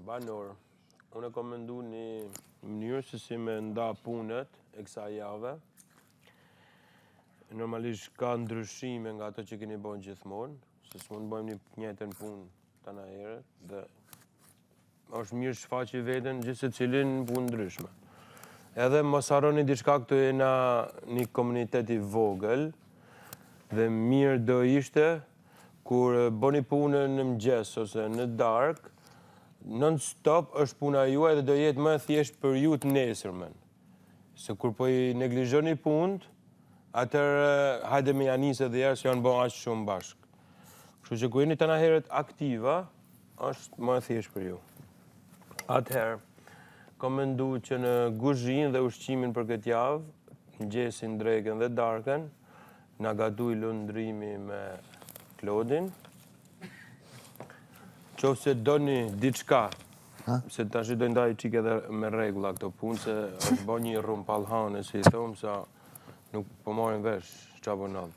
Banor, unë e kom mendu një mënyrë se si me nda punët e kësaj jave. Normalisht ka ndryshime nga ato që keni bën gjithmonë, se s'mund bëjmë një njëjtën punë tana herët dhe është mirë shfaqi veten gjithë secilin punë ndryshme. Edhe mos harroni diçka, këtu jena një komunitet i vogël dhe mirë do ishte kur bëni punën në mëngjes ose në darkë, non-stop është puna juaj dhe do jetë më thjesht për ju të nesërmen. Se kur po i neglizhoni punët, atëherë hajde me janisë edhe herë se janë bën aq shumë bashkë. Kështu që kur jeni tana herët aktiva, është më thjesht për ju. Atëherë, kam mendu që në kuzhinë dhe ushqimin për këtë javë, mëngjesin, drekën dhe darkën, na gatuj lundrimi me Klodin. Qofse doni diçka, se tash do ndaj çik edhe me rregulla këto punë, se është bën një rumpallhane, si i thon, sa nuk po marrin vesh çfarë po ndodh.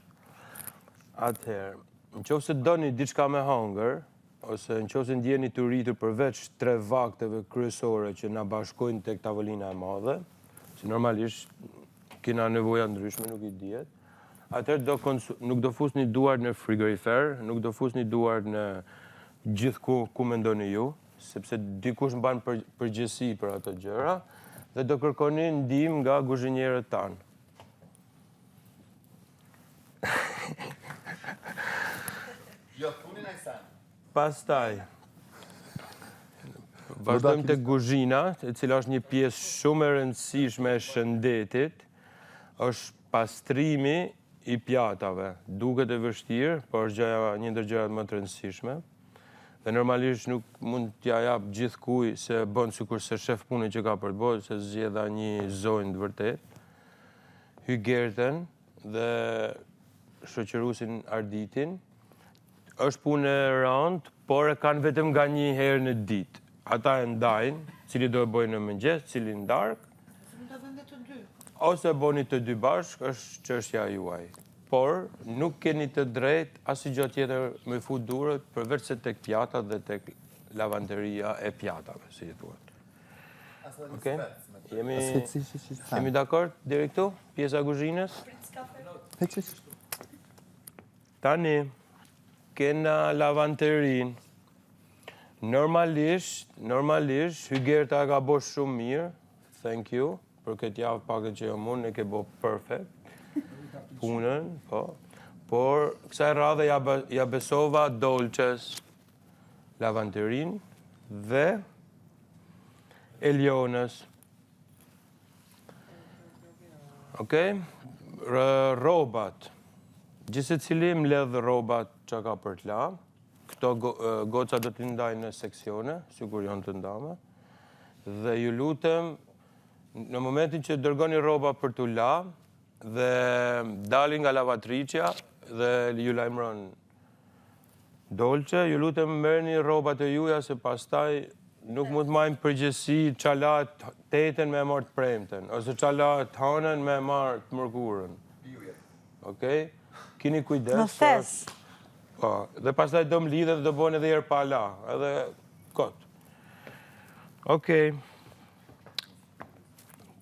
Atëherë, nëse doni diçka me hangër, ose nëse ndjeni të rritur përveç 3 vakteve kryesore që na bashkojnë tek tavolina e madhe, që normalisht kena nevoja ndryshme, nuk i dihet. Atëherë nuk do fusni duart në frigorifer, nuk do fusni duart në gjithë ku mendoni ju, sepse dikush mban përgjegjësi për ato gjëra dhe do kërkoni ndihmë nga kuzhinierët tanë. Jo, punin ai sa. Pastaj vazhdojmë tek kuzhina, e cila është një pjesë shumë e rëndësishme e shëndetit, është pastrimi i pjatave. Duket e vështirë, por është një ndër gjërat më të rëndësishme. Dhe normalisht nuk mund t'ja jap gjithkujt se bën sikur se shef punën që ka për të bërë, se zgjedha një zonjë të vërtet. Hygertën dhe shoqëruesin Arditin. Është punë e rëndë, por e kanë vetëm nga një herë në ditë. Ata e ndajnë, cili do e bëjnë në mëngjes, cili në darkë. Mund ta bëjmë të dy. Ose bëni të dy bashkë, është çështja juaj. Por nuk keni të drejtë asgjë tjetër me fut durët përveç se tek pjatat dhe tek lavanderia e pjatave, si i thuhet. Okej? Jemi dakord deri këtu? Pjesa e kuzhinës? Tani kena lavanderin. Normalisht Hygerta ka bërë shumë mirë. Thank you. Për këtë javë pakët që jam unë, e ke bërë perfect. Punën, po. Por kësaj radhe ja besova Dolces lavanderin dhe Elionës. Okej? Rrobat. Gjithsecili mbledh rrobat që ka për të la. Këto goca do t'i ndaj në seksione, sikur janë të ndame. Dhe ju lutem, në momentin që dërgoni rroba për t'u la, dhe dalin nga lavatriçja dhe ju lajmëron Dolce, ju lutem merrni rrobat e juaja se pastaj nuk mund të marrim përgjegjësi çalat teten me marr të premten ose çalat hanën me marr të mërkurën. Okej? Keni kujdes. Në thes. Po, dhe pastaj do mlidhet dhe do bëhen edhe herë pa la, edhe kot. Okej.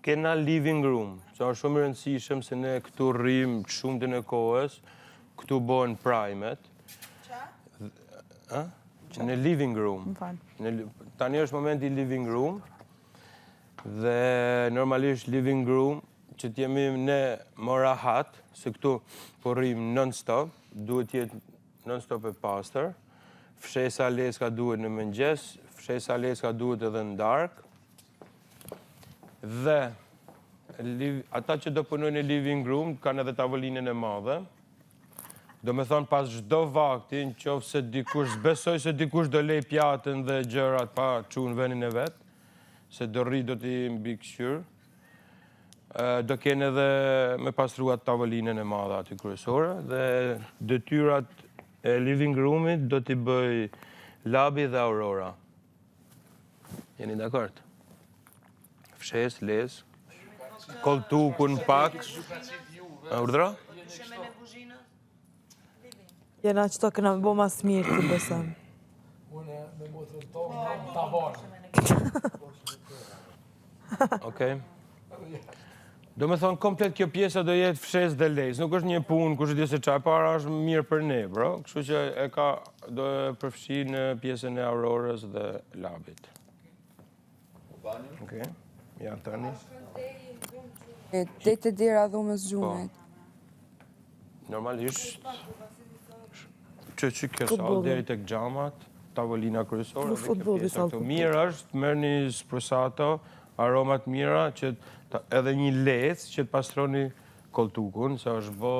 Kena living room, që është shumë i rëndësishëm se ne këtu rrim shumtën e kohës, këtu bëhen primet. Në living room. Tani është momenti living room, dhe normalisht living room, që t'jemi ne më rahat, se këtu po rrim non-stop, duhet jetë non-stop e pastër, fshesa leska duhet në mëngjes, fshesa leska duhet edhe në darkë, dhe ata që do punojnë në living room kanë edhe tavolinën e madhe. Do me thonë pas çdo vakti, nëse dikush besoj se dikush do lej pjatën dhe gjërat pa çu në vendin e vet, se do rri do t'i mbikëqyr. Do kenë edhe me pastruat tavolinën e madhe aty kryesore dhe detyrat e living roomit do t'i bëj Labi dhe Aurora. Jeni dakord? Fshes, les, koltukun pak. Urdhra? Jena qëto këna më bo mas mirë të besëm. Unë me motrën tonë, tavarë. Okej. Do me thonë, komplet kjo pjesa do jetë fshes dhe lejs. Nuk është një punë, kush di se çaj para është mirë për ne, bro. Kështu që do e përfshi në pjesën e Aurorës dhe labit. Okej. Ja, tani. Dej të dera dhomës gjumit. Normalisht, që kjo sallë deri tek xhamat, tavolina kryesore, mirë është, merrni sprusato, aromat mira, që edhe një lec që të pastroni koltukun, se është bë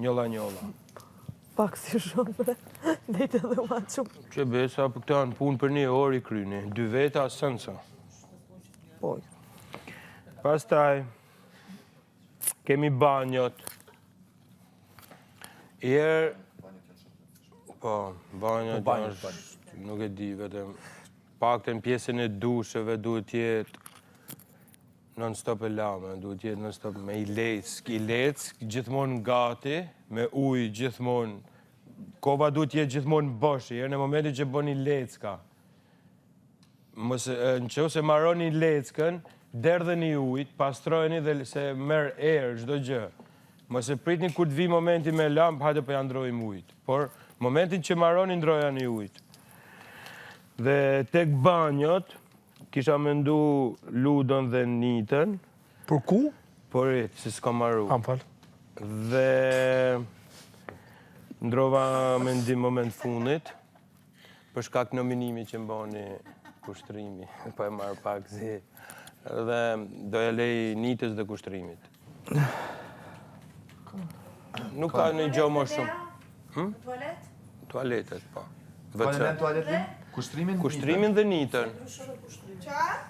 njolla. Pak si shumë, bre. Dejtë edhe ma qumë. Që besa, për këta në punë për një orë i kryni. 2 veta, sënsa. Poj. Pastaj, kemi banjot. Banjot është, nuk e di, vetëm, pakten pjesën e dusheve duhet jetë non-stop e lame, duhet jetë non-stop me i lec, gjithmonë gati, me ujë gjithmonë, kova duhet jetë gjithmonë boshi, në momentin që boni lecka. Në që ose marroni leckën, derdheni ujtë, pastrojeni dhe se merë erë, çdo gjë. Mos e pritni kur të vi momenti me lamp, hajde po ja ndrojmë ujtë. Por, momentin që marroni, ndrojani ujtë. Dhe tek banjot, kisha mendu ludon dhe nitën. Për ku? Por si s'ka marru. Ampal. Dhe ndrova mendim moment funit, për shkak nominimi që mbani kushtrimi, po e marrë pak zi. Dhe do e lej nitës dhe kushtrimit. Nuk ka në gjo më shumë. Tualet? Tualetet, po. Tualetin? Kushtrimin dhe nitën. Qa?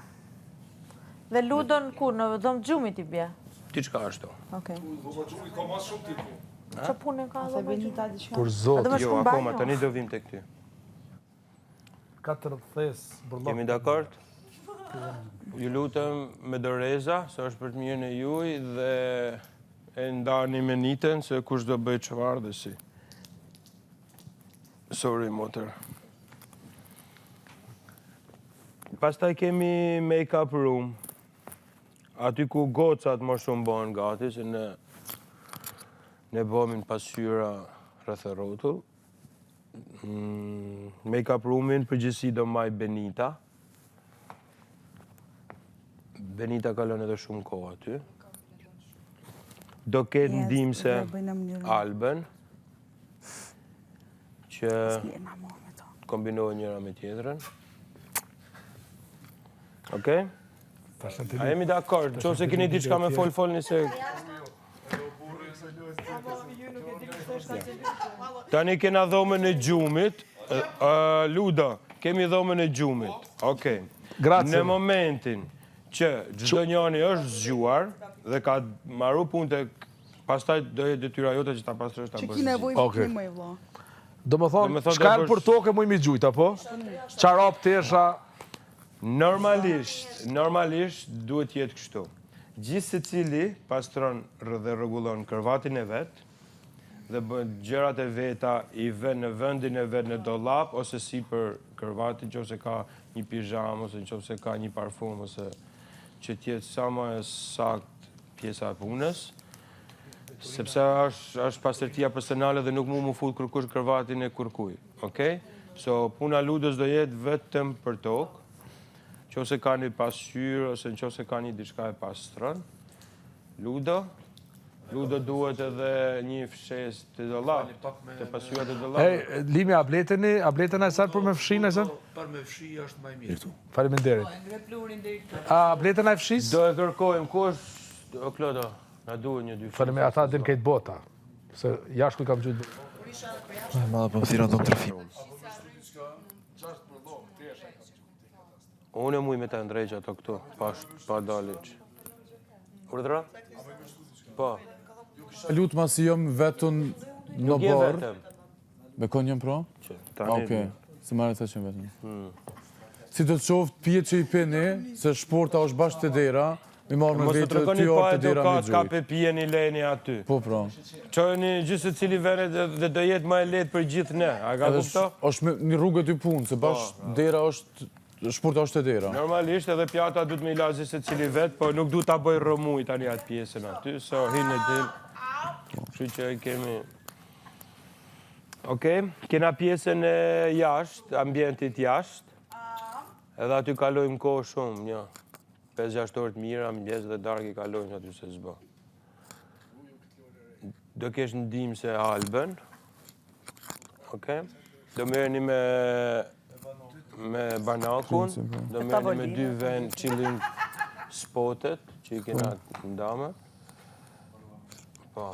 Dhe ludon ku, në dhomë gjumit i bje? Diçka ashtu. Okej. Dhoma gjumit ka mas shumë tipu. Që punën ka dhomë gjumit? Për zotë. Edhe më Jo, shku akoma, banjo? tani do vim të këty. 4 thes, bërlok. Kemi dakord? Ju lutëm me doreza, se është për të mirën e juj, dhe e ndani me nitën, se kush do bëj çfarë dhe si. Sorry, motër. Pastaj kemi make-up room. Aty ku gocat më shumë bëhen gati, se ne bëmin pasqyra rreth e rrotull. Make-up roomin përgjithësi do maj Benita. Benita ka lënë edhe shumë kohë aty. Do ketë ndihmëse Alben, që kombinohen njëra me tjetrën. Okej? A jemi dakord? Nëse keni diçka me folni se... Tani kena dhomën e gjumit. Luda, kemi dhomën e gjumit. Okej. Në momentin që çdo njëri është zgjuar dhe ka marru punë, pastaj do jetë detyra jote që ta pastrosh ta bësh. Që ki nevojë me më i vlla. Do më thonë, shkallë për toke mu i mi gjujt, apo? Qarop, tesha... Normalisht duhet jetë kështu. Gjithë se cili pastron dhe rregullon kërvatin e vetë, dhe bën gjërat e veta i vën në vendin e vet në dollap, ose si për kërvatin, nëse ka një pijam, ose nëse ka një parfum, ose që t'jetë sa më e sakt pjesa e punës, sepse është pastërtia personale dhe nuk mu fut kërkush kërvatin e kërkuj. Okej? So, puna ludës do jetë vetëm për tokë, që ose ka një pasqyrë, ose që ose ka një diçka e pastron. Ludo duhet edhe një fshes të dollap, të pasqyrat e dollap. Ej, Limi, a bletën e sërë për me fshin e sërë? Për me fshi është maj mirë tu. Faleminderit. A bletën e fshis? Do e kërkojmë, ku është, o Klodo, na duhet një dy fshes. Faleminderit, ata din kejtë bota. Se jashtë ku kam gjytë bota. Madhe për më thira do më trafim. Unë e muj me të ndrejqë ato këtu, pa dalit. Urdhra? Po. Lutë ma si jom vetën në Nuk je barë. vetëm. Me konë jom pro? Okej, se marrë të qëmë vetëm. Si të qoftë pjetë që i pene, se shporta është bashkë të dera, Mi marrë me Mos të vetë tregoni ty pa orë të dera me edukat, ka gjujt. pe pijeni lejni aty. Po, pra. Qojni gjithë se cili vere dhe do jetë më e lehtë për gjithë ne. A ka kupto? është një rrugë dy punë, se bash dera është, shpurta është e dera. Normalisht edhe pjata du të me ilazi se cili vetë, po nuk du ta bëj rëmuj tani atë pjesën aty, so hinë e din. Kështu që kemi... Okej, kena pjesën e jashtë, ambientit jashtë. Edhe aty kalojmë kohë shumë, një 5-6 orë të mira, mëngjes dhe darkë i kalojmë aty se s'bë. Do kesh ndihmë se Albën. Okej. Do merrni me banakun, do merrni me 2 vend chilling spotet që i kena ndame. Po.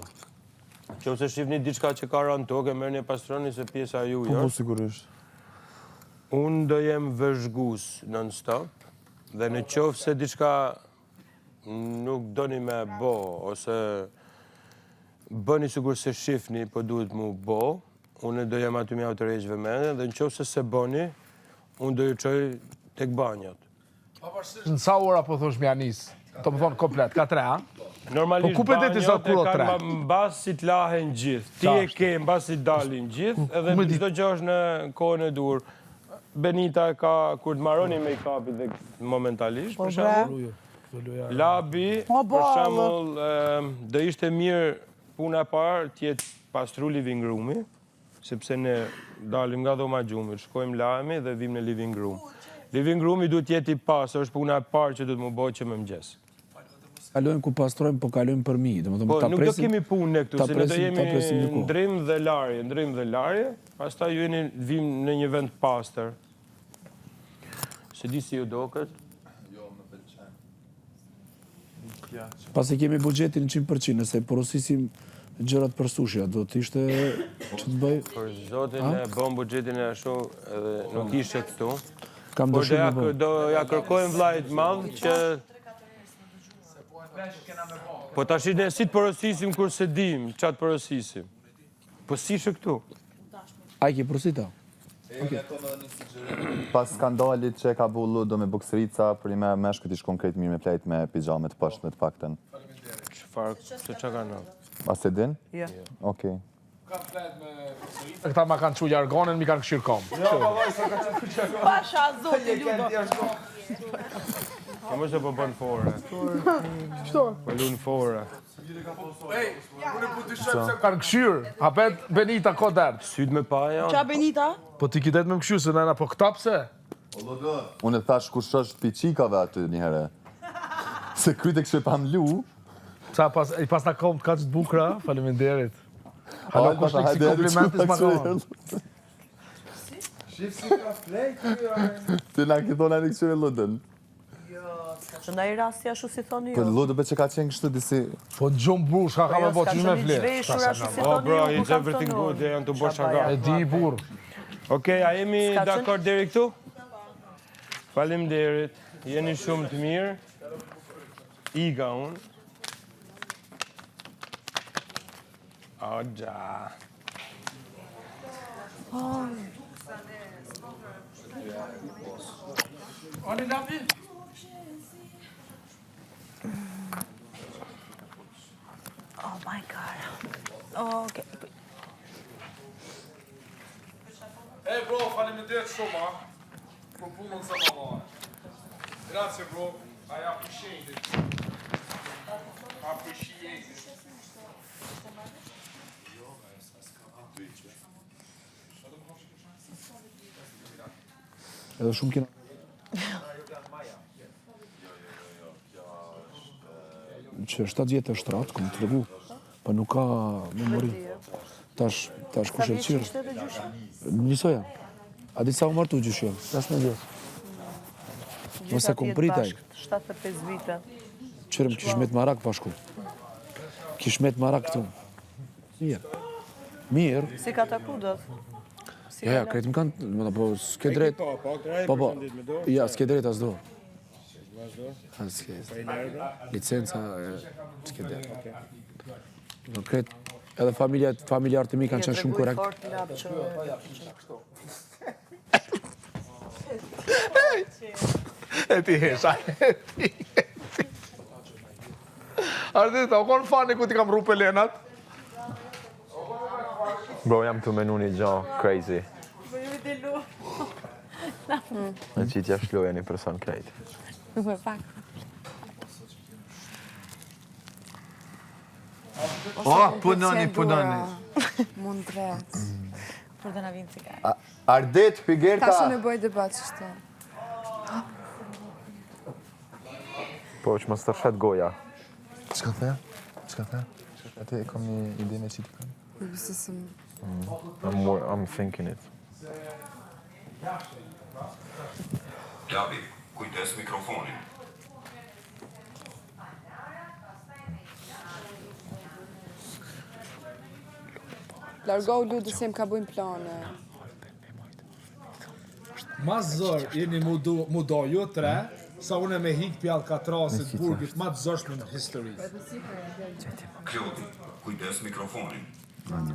Qofse shihni diçka që ka rënë tokë, merrni e pastroni se pjesa ju Po, është. sigurisht. Unë do jem vëzhgus non-stop, dhe në qoftë se diçka nuk doni me bo, ose bëni sigur se shifni, po duhet mu bo, unë do jem aty me autoreqë vëmende, dhe në qoftë se boni, unë do ju qoj tek banjat. Në sa ora po thosh mja nis? Do më thonë komplet, ka 3, a? Normalisht Po ku pe deti sa banjat e kur o kanë tre? mbas si t'lahen gjithë. Ti e ke mbas si dalin gjithë, edhe çdo gjë është në kohën e dur. Benita ka, kur të marroni make-upit dhe momentalisht, për shembull, labi, për shembull, do ishte mirë puna e parë t'jetë pastru living room-i, sepse ne dalim nga dhoma gjumit, shkojmë lajmi dhe vim në living room. Living room-i duhet jetë i pasur, është puna e parë që duhet më bëjë që më mëngjes. Kalojmë ku pastrojmë, po kalojmë për mi. Po, nuk do kemi punë ne këtu, se ne do jemi presim një kohë. ndrim dhe larje, pastaj ju jeni vim në një vend pastër. Se di si ju do këtë? Pasi kemi buxhetin 100%, nëse porosisim gjërat për sushja, do të ishte që të bëj, Për zotin e bëm buxhetin e ashtu edhe nuk ishte këtu. kam Por dëshirë me bëj. do ja kërkojmë vllajt madh që... Po tash ne si të porosisim kur se dim, çat porosisim. Po si shë këtu? A i ke porosita? Pas skandalit që ka bullu do me buksrica, për me meshkët ish konkret mirë me plejt me pijamet poshtë me të pakten. Çfarë, se çka kanë? A se din? Jo. Okej. Këta ma kanë që jargonin, mi kanë këshirë kom. Pasha zoti ludo. Po mos e po bën fore. Po lun fore. Kanë këshirë, hapet Benita ko dertë. Syt me pa janë. Qa Benita? Po ti kidet me më këshirë, se nëna po këta pse? Unë e thash kush është piqikave aty një herë. Se kryte kështë e pam lu. Qa pas na kom të ka që të bukra, faleminderit. Halo, Alba, kush një si hajde, komplimentis ma çfarë kohën. Ti na kitona në këshire ludën. Që nda i rasti ashtu si thoni Po ju. ludë be që ka qenë kështu disi... Po në gjumë bush, ka me bo, që me S'ka fletë. zhveshur ashtu si Oh, thoni bro, ju. it's everything good, janë të bosh aga. E di burë. Okej, a jemi S'ka dakord deri këtu? Faleminderit. Jeni shumë të mirë. Iga unë. Agja. Oh my god. Oh, okay. E bro, faleminderit shumë, ha. Për punën sa më marrë. Grazie bro, I appreciate it. Appreciate it. Edhe shumë kena... Që 7 vjetë është ratë, këmë të regu, pa nuk ka memori. Tash kush e qirë. Ishte dhe gjyshe? Njësoja. A di sa u martu gjyshja? 15 vjetë. Mos e kom pritaj. 75 vite. Qërëm kishmet marak pashku. Kishmet marak këtu. Mirë. Mirë. Si ka taku do? Ja, kretë më kanë, po s'ke drejt. Po, ja, s'ke drejt as do. Ha, s'ke. Licenca, s'ke drejt. Në kretë, edhe familjarët e mi kanë qenë shumë korekt. E ti hesha, e ti. Ardita, o konë fani ku ti kam rru pelenat? Bro, jam të menu një gjo crazy. Në qitja shloja një person krejt. Nuk me pak. Punoni. Mund drejt. Për të na vinë cigare. Ardit, Pigerta. Tash në bëj debat qështu. Po, që mos të fshet goja. Çka the? Atë e kam një ide me qitë kam. Besësëm. I'm thinking it. Gabi, kujdes mikrofonin. Largohu Ludi se më ka bujnë plane. Ma zër, jeni mu do ju tre, sa une me hik pjallë katrasit burgit, ma të zërshme në histori. Klodi, kujdes mikrofonin. Klodi,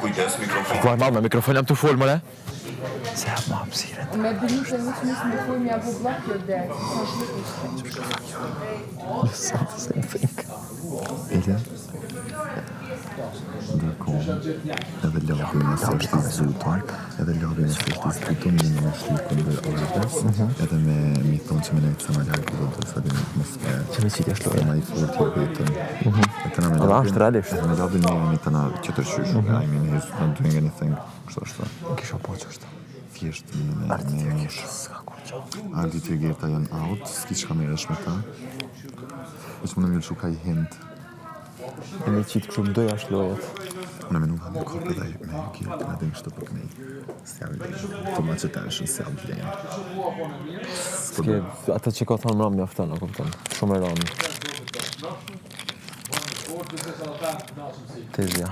kujdes mikrofonin. Kuaj malë me mikrofon jam të full, mëre? Se hap ma hapsire. Me bilush e nuk nisë më fuj mja bu blok your dad. Ilja? Edhe lagrin e së është i zutun, edhe një në shlikun dhe orëves, edhe me mi thonë që me nejtë sa ma lagë do të sa dhe një atmosferë. Që me qitja shloja. Se ma i fort i vetën. Edhe ashtë realisht. Edhe me lagën një të na qëtër shyshu, I mean, he's not doing anything, kështë ashtë. Kisha po që është. Thjesht me mush. Ardi të Gerta janë out, s'ki që ka me resh me ta. Veç më në mjëllë që ka i hint. E me qitë kështu më doja shlojet. Unë me nuk hamë kopë dhe me Gerta me dhe në shtë për kënej. S'jam lejnë, too much attention, s'jam lejnë. Ske, ata që ka thonë më ramë mjaftën, a kupton. Shumë e ramë. Tezja.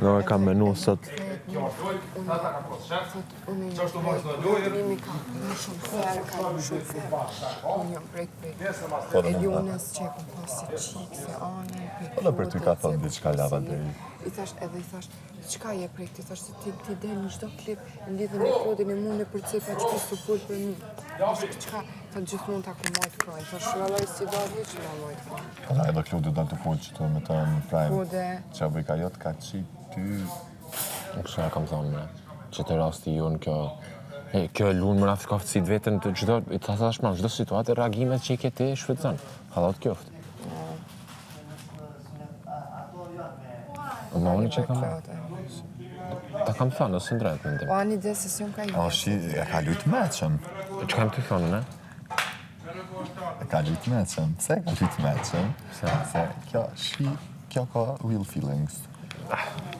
Në e kam menu sot. Unë një ka në shumë ferë, ka në shumë ferë. Unë jam brek. E Jonas që e kom pas si qikë, se anë. Edhe për ty ka thonë diçka lava deri. I thash, qka je prek? I thash, ti del një qdo klip, në lidhe me Klodin e mune për cepa që kësë të full për një. Qka, ta gjithmonë ta ku mojtë kraj. I thash, shurallaj si da vjetë që da mojtë kraj. Edhe edhe Klodi dal të full që të me të në prime. Klode. Që abëj ka jotë ka qitë ty. Në kësha kam thonë me, që të rasti jonë kjo... Kjo e lunë më rafë ka fëtësit vetën të gjdo... I të thash ma, gjdo situatë e reagimet që i ke ti shfrytëzën. Halat kjoftë. Ma unë që kam... Ta kam thonë, nësë në drejtë mendim. O, anë ide se si unë ka i O, shi, e ka lujtë meqen. Që kam të thonë, ne? E ka lujtë meqen. Pse e ka lujtë meqen? Se kjo ka real feelings.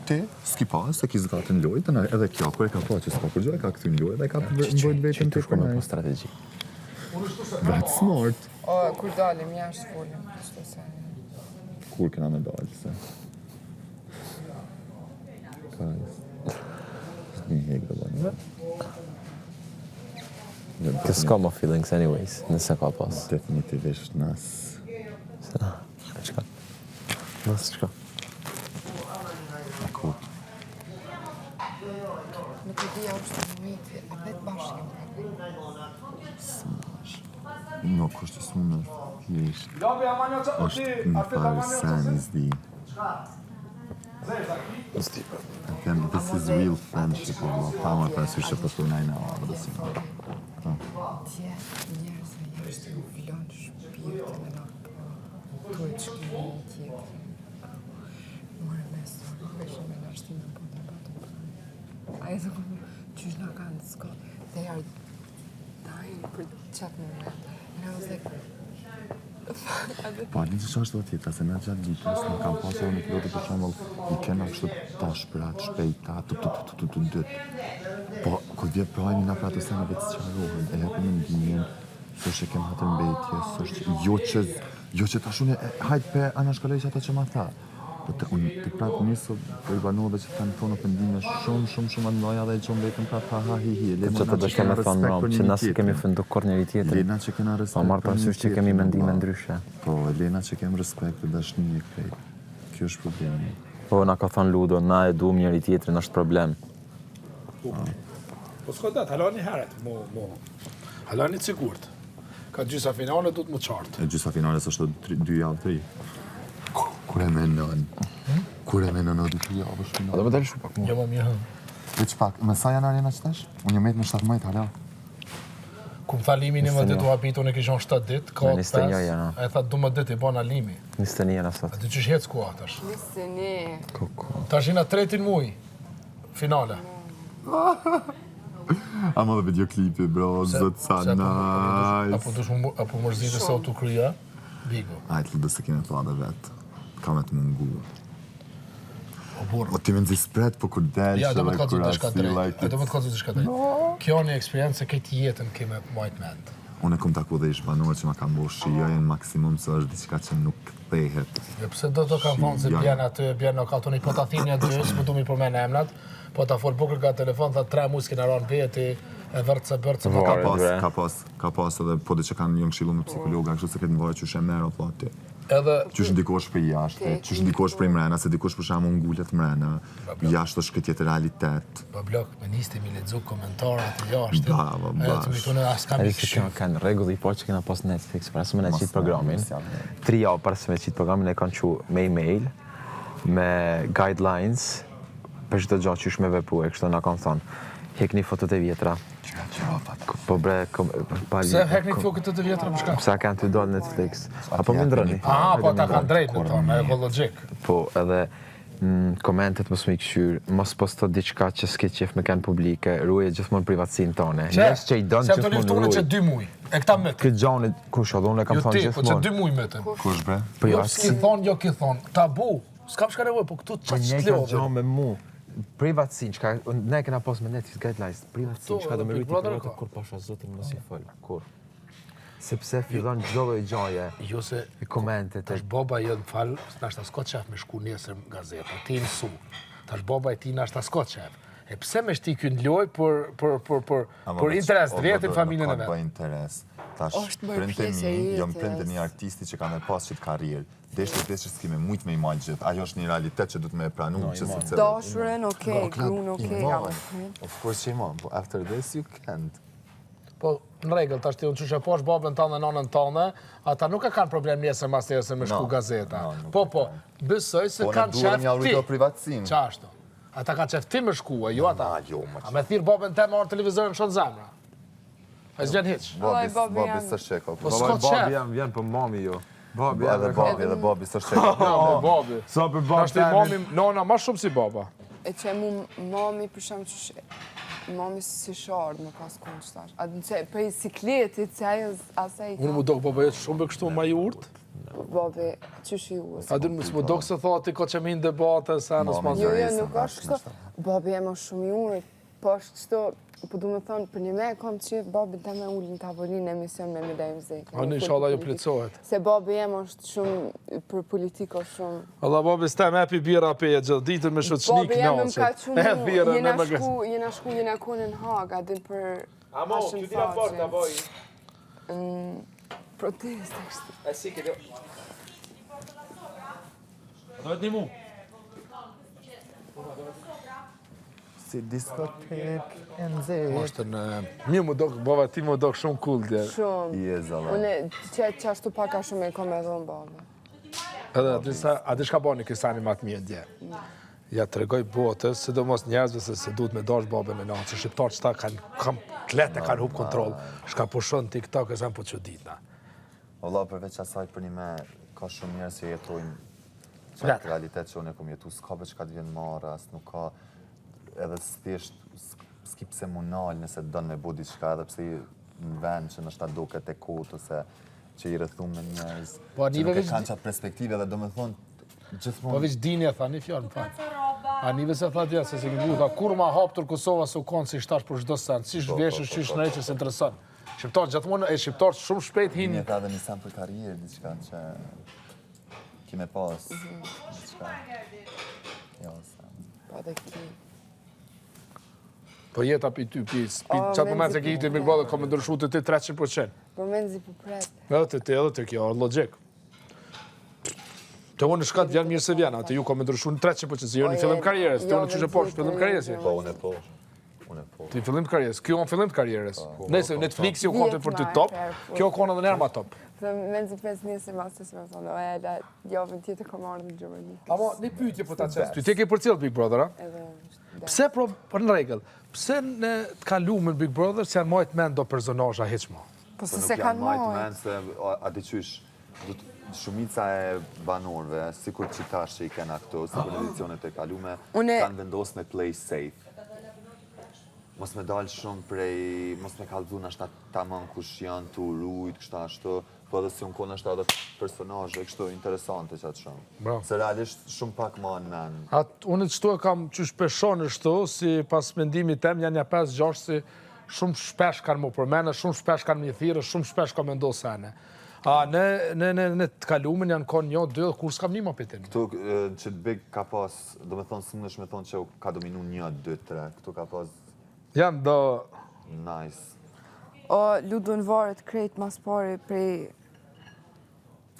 Ti, s'ki pa, se ki zgatën lojtë, edhe kjo, kur e ka pa që s'ka përgjoj, ka këtyn lojtë, dhe ka përvojt vetën të Shkome po strategji. That's smart. O, kur dalim, jashtë fullim. Kur kena me dalë, se. Një hek dhe bëjnë. Kësë ka ma feelings anyways, nëse ka pas. Definitivisht nas. Qka? Nësë qka? E kur. Në të dhja është të mëjtë, e vetë bashkë Nuk është smunë, thjesht. Është një farë sen zdi. And then this is real friendship, pa më parasysh që përtu najna dhe si në. Tje, njerës e jashtë në vlonë shpirtin e në të e qëkimi një tjetër. More mes të përshë me në ashtimin për të batën. A e të përmë, qysh në kanë të s'ko, they are dying për qatë moment. And I was like, Po, një që është do tjeta, se na gjatë ditës, në kam pasë edhe në pilotë për shembull, I kena kështu tashpërat, shpejta, Po, kur vje prajmi na pra të sene vetë së qarohen, e hepë në ndinjen, së është e kem hatër mbetje, së është jo që tash unë hajtë pe anashkallej që ata që ma tha. Po të unë të prapë njësë për I banove që kanë thonë pëndime shumë andoja dhe I qonë vetëm prapë ha hi. Që të dështë me thonë mërëm, që nësë kemi fëndu kur njëri tjetër. Lena që kena respekt Pa marë parasysh që kemi mendime ndryshe. Po, Lena që kem respekt dhe dashni e krejt. Kjo është problemi. Po, na ka thonë Ludo, na e duam njëri tjetrin, është problem. Po s'ka dat, halani herët, halani të sigurt. Ka gjysa finale du të më qartë. E gjysa finale s'është 2 javë 3. Kur e menon? Kur e menon o 2 javë është finale? A do më dalë shumë pak mu. Jo më mirë. Veç pak, me sa janë arena qëtesh? Unë jë në 17 hala. Kum tha limi 11 ditë u hapit, unë e kishon 7 ditë, ka 21 5. janë. E tha 12 ditë i bana limi. 21 janë sot. A ti qysh hec ku atash? Niseni. Tash jena 3 muj. Finale. Ama dhe videoklipi, bro, zëtë sa nice. Apo mërzite se o të krya, bigo. Ajtë lëdë se kene thua dhe vetë. Ka me të mungu. O ti me nëzi spret, po kur delë Ja, do me të kur kalëzut të shka drejt. Do me të kalëzut të shka drejt. Kjo një eksperiencë e këtë jetën keme majtë mend. Unë e kom taku dhe ish banor që ma kam bo shijojnë maksimum se është diçka që nuk kthehet. Pse do të kam thonë se bjen aty, bjen në katoni, po ta thini aty, s'po du mi përmen emnat, po ta fol bukur ka telefon, tha 3 muaj s'kena ranë veti, e vërtë se Ka pas edhe po dhe që kanë jënë këshillu me psikologa, kështu se këtë më vajë që shë merë o thati. Edhe Qysh ndikosh për jashtë, qysh ndikosh për mrena, se dikosh për shamu ngullet mrena, jashtë është këtë jetë realitet. Ba blok, me niste mi ledzu komentarat e jashtë. Bravo, Edhe të mi tune as kam i Edhe që kanë regull i po që kena pas Netflix, pra se me në qitë programin. 3 javë për se me qitë programin e kanë që me email, me guidelines, për çdo gjë që me vepru e kështu na kanë thonë. Hekni fotot e vjetra. Po bre, Pse hekni fotot e vjetra për shka? Pse kanë të dole Netflix? Apo më ndroni? Po ta kanë drejt në tonë, e ekologik. Po edhe komentet mos më i këshyr, mos posto diçka që s'ke qef me kanë publike, ruaje gjithmonë privatësinë tonë. Njerëz që i don gjithmonë ruaj. Se të 2 muaj. E këta mëtë. Këtë gjani, kush edhe unë e kam thonë gjithmonë. Po që 2 muaj mëtë. Kush bre? Po Jo s'ki thonë, jo ki thonë. Tabu. S'kam shka nevoj, po këtu që që t'lodhe. Me mu. Privatësinë, çka ne kena pas me Netflix guidelines, privatësinë, çka do më rriti kur pasha zotin mos i fol. Kur? Sepse fillon çdo lloj gjaje. Jo se komentet. Tash baba jot fal, nashta s'ka qef me shku nesër në gazetë, ti mësu. Tash baba e ti nashta s'ka qef. E pse me shti ky loj për interes të vetë familjen e vet. Po interes. Tash printe mi, jam printe një artisti që ka me pas qit karrierë. Deshte s'kime mujt me imaj gjithë. Ajo është një realitet që du të me pranu që se cëllë. Dashuren, okej, grun, okej. Of course që imam, but after this you can't. Po, në regull, tash ti unë që posh babën tënë dhe nonën tënë, ata nuk e kanë problem nesër mas nesër me shku gazeta. Po, besoj se kanë qef ti. Qashtu. Ata kanë qef ti me shku, e jo ata. A me thirë babën të marë televizorën shonë zemra. A s'vjen hiq. Babi së sheko. Po s'ka qef. Babi vjen për mami jo. Edhe babi së sheko. Babi. Sa për babi. Nashti mami, nona ma shumë si baba. E që mu mami për shumë që mami si shardë më pas konë qëtash. A në që prej sikletit që ajo asaj... Unë mu dokë baba jetë shumë për kështu ma i urtë. Babi, që shi urtë. A dhe mu dokë se thati ka që minë debate, se në s'ma Jo, nuk është kështu. Babi e ma shumë i urtë. Po është kështu, po du me thonë, për një me kam qef babi të me ullin tavolinë në emision me Midaj Mzik. A në inshallah ju plitsohet. Se babi jem është shumë, për politika shumë... Allah, babi s'tem epi bira pe e gjithë ditën me shëtë shnik në osët. Jena shku, jena kone në Hag, adin për... Amo, kjo dina fort, aboj. Protest, kështu. E si këtë... Do të një mu. Si diskotek e nëzirë. Ashtë në... Mi mu dokë, baba ti mu dokë shumë cool dje. Shumë. Jezala. Unë që ashtu paka shumë e kom edhe unë babi. Edhe, a di shka bani kësani matë mje dje? Ja të regoj botës, sidomos njerëzve se duhet me dash babën e nanë, që shqiptarë që ta kanë klete, kanë hup kontrol, shka pushon TikTok e zanë po që ditna. Allah, përveç asaj për një me, ka shumë njerëz që jetojnë qatë realitet që unë e kom jetu, s'ka veç ka të vjenë maras, nuk ka edhe s'thjesht s'ki pse munal nëse dënë me bu diçka edhe pse në vend që nështë ta duket e kot ose që i rëthum me njerëz, që nuk e kanë qatë perspektive dhe do me thonë gjithmonë... Po veç dini e tha, një fjallë më fanë. A nive se tha tja, se këngu, tha, kur ma haptur Kosova su konë si shtash për çdo sen, si shveshës, si shnëj që se interesën. Shqiptarë gjithmonë, e shqiptarë shumë shpejt hinë... Një ta dhe një sen për karierë, diçka që kime pas, diçka... Jo, sen... Pa dhe ki... Po jetë api ty, qatë moment se ki hiti Big Brother, ka me ndryshu të ti 300%. Po menzi për pret. Edhe të kjo, logik. Të unë shkat vjen mirë se vjen, atë ju ka me ndryshu në 300%, se jo në fillim karierës, të unë që që poshë, fillim karierës. Po, unë e Ti fillim të karrierës. Kjo on fillim të karrierës. Nëse Netflixi u konte për ty top, kjo kon edhe nërma top. Men që pes njëse masës me thonë, e javën tjetër kom ardhë në Gjermani. Amo, një pyetje për ta qesë ty. Ti ke për cilë Big Brother, a? Pse, për në regull, pse në të kalumin Big Brother që janë majtë men do personazha heqmo? Po se se kanë majtë. Se ati qysh, shumica e banorve, si kur qitash që i kena këto, si kur edicionet e kalume, kanë vendos me play safe. Mos me dalë shumë prej, mos me kalëzu në ashta tamam kush janë të urujt, kështa ashtu, po edhe si unë konë ashta edhe personazhe, kështu interesante që atë shumë. Se realisht shumë pak ma në menë. Unë të shtu e kam qysh peshon në shtu, si pas mendimit tem, janë një 5-6 si shumë shpesh kanë mu përmene, shumë shpesh kanë një thirë, shumë shpesh ka me ndo sene. Në të kalumin janë konë 1-2, kur s'kam një ma pëtin. Këtu që të Big ka pas, do me thonë, së mënesh me thonë që ka dominu 1-2-3, këtu ka pas... Janë do... Nice. O, ludun varet krejt mas pari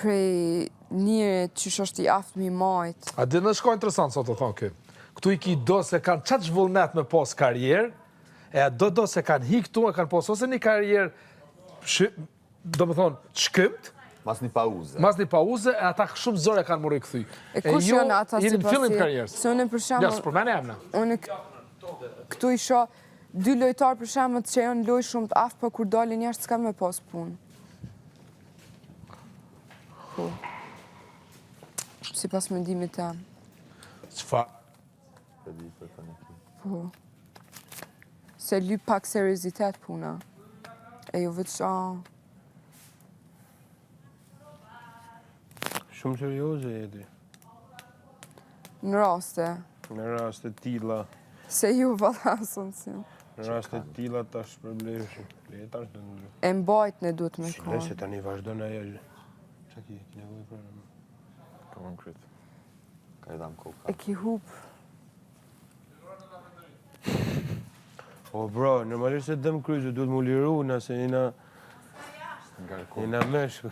prej njëre që është i aftë mi majtë. A dhe në shko interesant, sa të thonë kë. Këtu i ki do se kanë qatë zhvullnet me pos karierë, e do se kanë hi këtu e kanë pos ose një karierë, do me thonë, shkëmt, Mas një pauze. Mas një pauze, e ata shumë zore kanë mërë i këthy. E kush janë ata si pasi? Fillim karierës. Se unë për shemë... Ja, së përmene emna. Unë këtu i shoh 2 lojtarë për shemët që janë loj shumë të aftë, për kur dalin jashtë s'ka me pas punë. Po. Si pas mendimit të jam. Qfa? Po. Se lyp pak seriositet puna. E jo vetë Shumë serioze jeti. Në raste. Në raste tila. Se ju valasën si. Në raste tila tash problemshin. Tash të në... E mbajt në duhet me kohë. Nëse tani vazhdo në ajo... Qa ki nevoj për në... Konkret. Ka i dham koka. E ki hup. O bro, normalisht se dëm kryzë, duhet mu liru nëse jena... Jena meshku.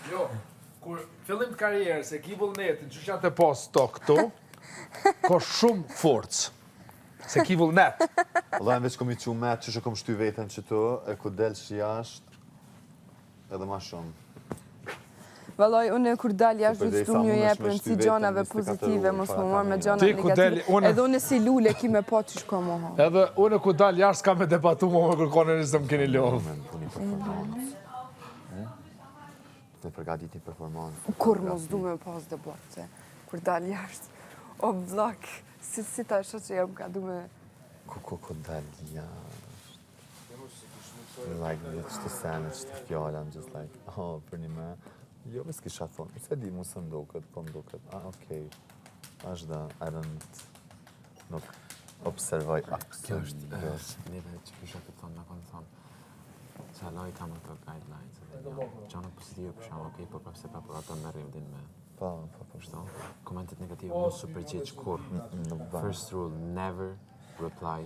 Jo, kur fillim të karierës e ki vullnetin që janë të pas to këtu, ka shumë forcë. Se ki vullnet. Dhe në veç kom i që met që kom shty vetën që tu, e ku del që jashtë, edhe ma shumë. Valoj, unë kur dal jashtë du të stu një jepën si gjonave pozitive, mos më marrë me gjonave negative. Edhe unë si lule ki me po që shko moha. Edhe unë kur dal jashtë ka me debatu më kërkone nëse më keni lodhë. Në përgatit një performansë. Kur mos du me pas debatë, kur dal jashtë. O vlak, si ta shë që jam ka du me... Ku dal jashtë. Like, që të senë, që të fjallë, I'm just like, oh, për një me... Jo, me s'kisha thonë, se di mu së ndoket, po ndoket, okej. Ashtë da, I don't... Nuk observoj absolut. Kjo është neve që kisha këtë thonë, në konë thonë, që Allah i kam ato guidelines, që anë pozitive për shumë, okej, po përse pa për ato më rrëvdin me... Po. Shto, komentet negative mos su përgjeq kur. First rule, never reply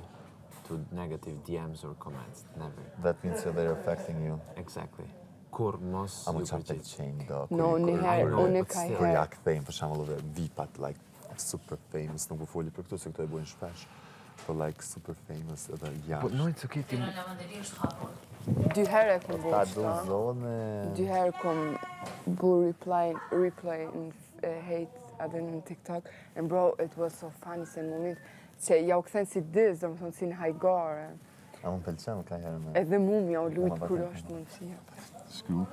to negative DMs or comments, never. That means that they're affecting you. Exactly. Kur mos ju përgjeq. A më qatë të qenë do. No, unë ka Kur ja këthejmë, për shumë, vipat, like, super famous, nuk u foli për këtu, se këto e bojnë shpesh. But like, super famous, edhe jashtë. Po, nojtë, okej, ti... 2 herë e kom bu Ta do zone... 2 herë kom bu replay në hate edhe në TikTok. And bro, it was so funny se në moment që ja u këthen si diz, do më thonë si në hajgare. A më pëlqenë ka herë me... Edhe mu m'ja u lujtë kur është mundësia. Shkru.